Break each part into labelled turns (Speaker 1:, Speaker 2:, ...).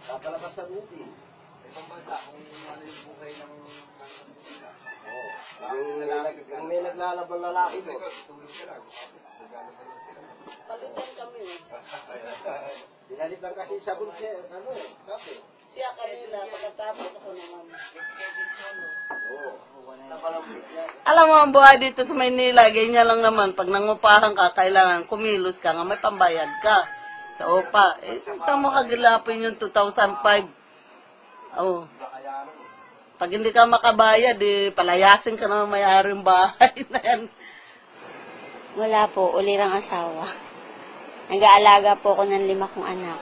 Speaker 1: Papalabas sa ubi. Ibang bansa, kung ano yung buhay ng yung may naglalaban lalaki doon. Tulog ka lang, tapos naglalaban na sila.
Speaker 2: Palitan kami.
Speaker 1: Dinalitan kasi sa bulse, kape.
Speaker 2: Siya kanila, pagkatapos ako naman. Alam mo, ang buhay dito sa Maynila, ganyan lang naman. Pag nangupahan ka, kailangan kumilos ka nga, may pambayad ka sa OPA. Eh, saan mo kagilapin yung 2005? Oh. Pag hindi ka makabayad, eh, palayasin ka na may-aring bahay na yan.
Speaker 3: Wala po, ulirang asawa. Nag-aalaga po ako ng 5 kong anak.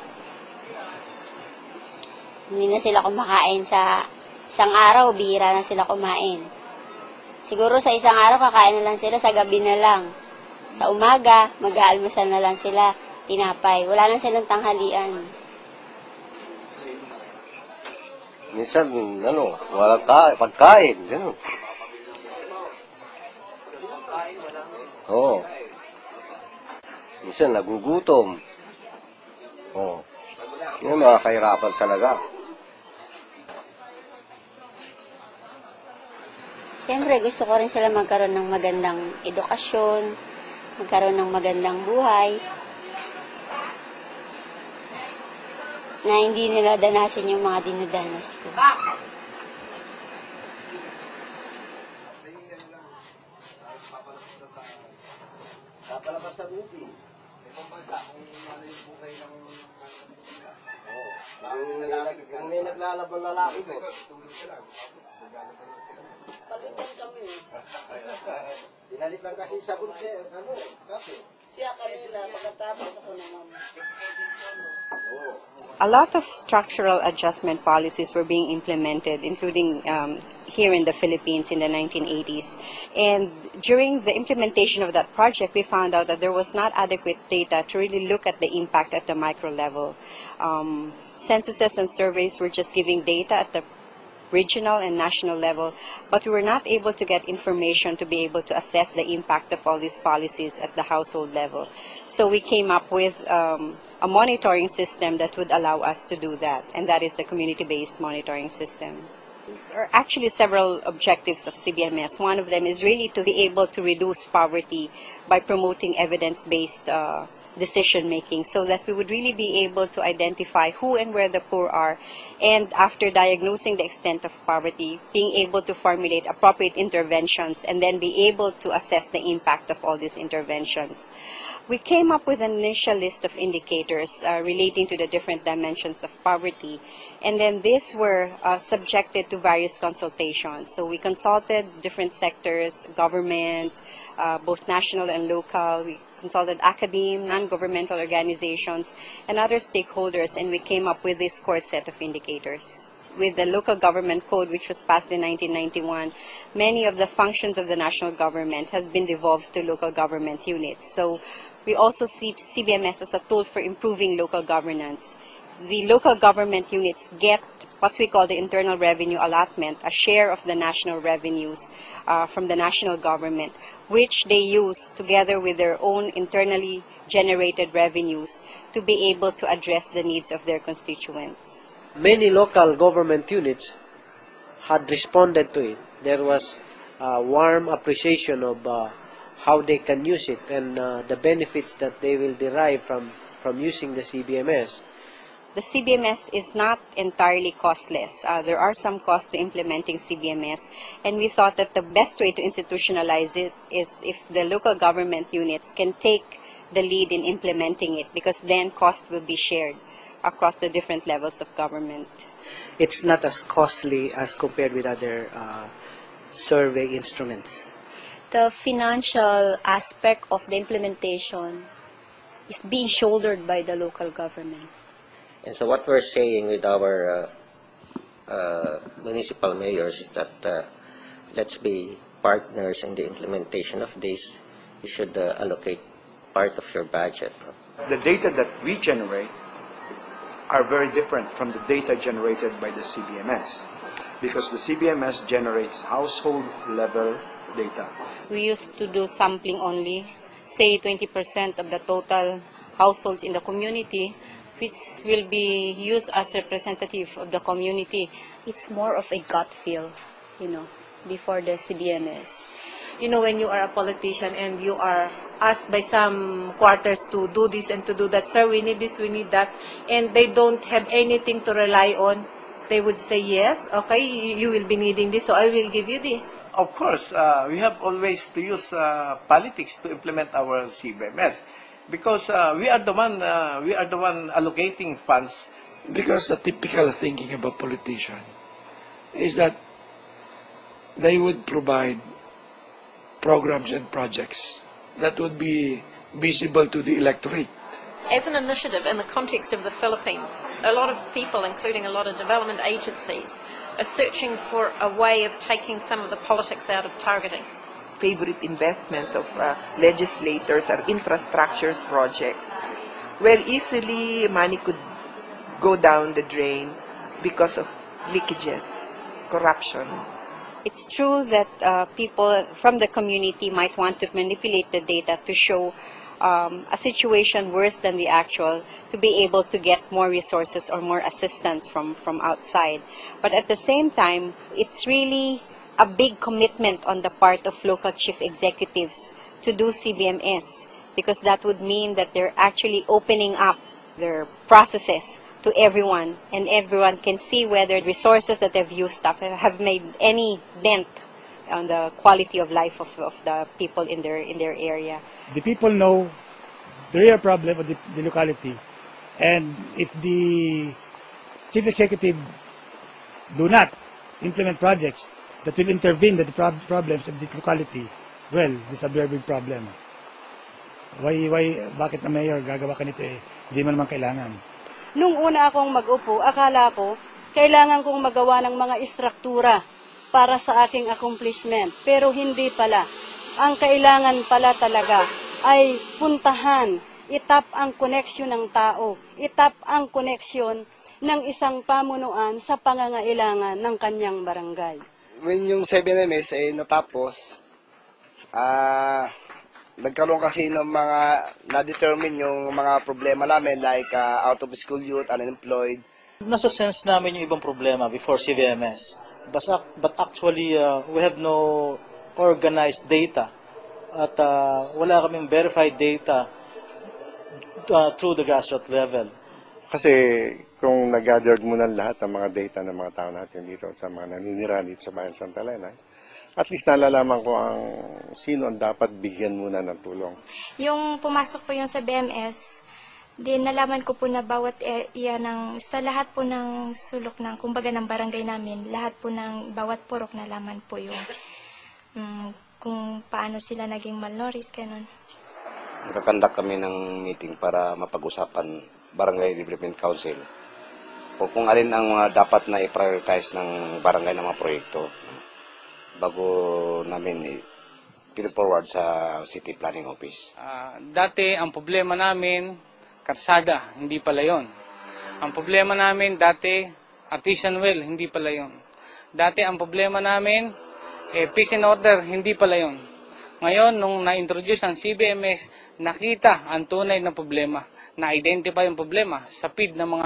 Speaker 3: Hindi na sila kumakain sa isang araw, bihira na sila kumain. Siguro sa isang araw, kakain na lang sila, sa gabi na lang. Sa umaga, mag-aalmusal na lang sila, tinapay. Wala na silang tanghalian.
Speaker 1: Minsan, walang pagkain, gano'n. Oo. Minsan, nagugutom. Oo. Yung mga kahirapan talaga.
Speaker 3: Siyempre, gusto ko rin sila magkaroon ng magandang edukasyon, magkaroon ng magandang buhay, na hindi nila danasin yung mga dinadanas ko.
Speaker 1: Papalabas sa ubi. Ibang bansa, kung ano yung buhay ng yung may naglalaban lalaki doon. Tulog ka lang, tapos naglalaban na sila.
Speaker 2: Palitan kami.
Speaker 1: Dinalitan kasi sa bulse, kape.
Speaker 2: Siya kanila, pagkatapos ako naman.
Speaker 4: A lot of structural adjustment policies were being implemented, including here in the Philippines in the 1980s. And during the implementation of that project, we found out that there was not adequate data to really look at the impact at the micro level. Censuses and surveys were just giving data at the regional and national level, but we were not able to get information to be able to assess the impact of all these policies at the household level. So we came up with a monitoring system that would allow us to do that, and that is the community-based monitoring system. There are actually several objectives of CBMS. One of them is really to be able to reduce poverty by promoting evidence-based decision-making, so that we would really be able to identify who and where the poor are, and after diagnosing the extent of poverty, being able to formulate appropriate interventions and then be able to assess the impact of all these interventions. We came up with an initial list of indicators relating to the different dimensions of poverty, and then these were subjected to various consultations. So we consulted different sectors, government, both national and local. We consulted academe, non-governmental organizations, and other stakeholders, and we came up with this core set of indicators. With the local government code, which was passed in 1991, many of the functions of the national government has been devolved to local government units. So we also see CBMS as a tool for improving local governance. The local government units get what we call the internal revenue allotment, a share of the national revenues from the national government, which they use together with their own internally generated revenues to be able to address the needs of their constituents.
Speaker 5: Many local government units had responded to it. There was a warm appreciation of how they can use it and the benefits that they will derive from using the CBMS.
Speaker 4: The CBMS is not entirely costless. There are some costs to implementing CBMS, and we thought that the best way to institutionalize it is if the local government units can take the lead in implementing it, because then cost will be shared across the different levels of government.
Speaker 6: It's not as costly as compared with other survey instruments.
Speaker 3: The financial aspect of the implementation is being shouldered by the local government.
Speaker 7: And so what we're saying with our municipal mayors is that let's be partners in the implementation of this. You should allocate part of your budget.
Speaker 8: The data that we generate are very different from the data generated by the CBMS, because the CBMS generates household level data.
Speaker 4: We used to do sampling only, say 20% of the total households in the community which will be used as representative of the community.
Speaker 9: It's more of a gut feel, before the CBMS.
Speaker 10: When you are a politician and you are asked by some quarters to do this and to do that, sir, we need this, we need that, and they don't have anything to rely on, they would say, yes, okay, you will be needing this, so I will give you this.
Speaker 11: Of course, we have always to use politics to implement our CBMS because we are the one allocating funds.
Speaker 12: Because the typical thinking of a politician is that they would provide programs and projects that would be visible to the electorate.
Speaker 13: As an initiative in the context of the Philippines, a lot of people, including a lot of development agencies, are searching for a way of taking some of the politics out of targeting.
Speaker 14: Favorite investments of legislators are infrastructure projects, where easily money could go down the drain because of leakages, corruption.
Speaker 4: It's true that people from the community might want to manipulate the data to show a situation worse than the actual, to be able to get more resources or more assistance from outside. But at the same time, it's really a big commitment on the part of local chief executives to do CBMS, because that would mean that they're actually opening up their processes to everyone, and everyone can see whether resources that they've used up have made any dent on the quality of life of the people in their area.
Speaker 15: The people know the real problem of the locality, and if the chief executive do not implement projects that will intervene with the problems of the locality, well, this is a very big problem. Bakit na mayor gagawa ka nito hindi mo naman kailangan?
Speaker 16: Nung una akong mag-upo, akala ko kailangan kong magawa ng mga istruktura para sa aking accomplishment. Pero hindi pala. Ang kailangan pala talaga ay puntahan, itap ang koneksyon ng tao, itap ang koneksyon ng isang pamunuan sa pangangailangan ng kanyang barangay.
Speaker 1: When yung 7MS ay natapos, nagkaroon kasi ng mga na-determine yung mga problema namin like out of school youth, unemployed.
Speaker 17: Nasa sense namin yung ibang problema before CBMS. But actually, we have no organized data at wala kaming verified data through the grassroots level.
Speaker 18: Kasi kung nag-gathered muna lahat ng mga data ng mga tao natin dito sa mga naninira dito sa Bayan Santa Elena, at least nalalaman ko ang sino ang dapat bigyan muna ng tulong.
Speaker 19: Yung pumasok po yung sa BMS, din nalaman ko po na bawat area sa lahat po ng sulok ng, kumbaga ng barangay namin, lahat po ng bawat purok nalaman po yung kung paano sila naging malnourished, ganun.
Speaker 20: Nakakandak kami ng meeting para mapag-usapan Barangay Development Council kung alin ang dapat na i-prioritize ng barangay ng mga proyekto bago namin pin-forward sa City Planning Office.
Speaker 21: Dati ang problema namin, karsada, hindi pala yon. Ang problema namin dati, artisan well, hindi pala yon. Dati ang problema namin, peace and order, hindi pala yon. Ngayon, nung na-introduce ang CBMS, nakita ang tunay na problema, na-identify yung problema sa feed ng mga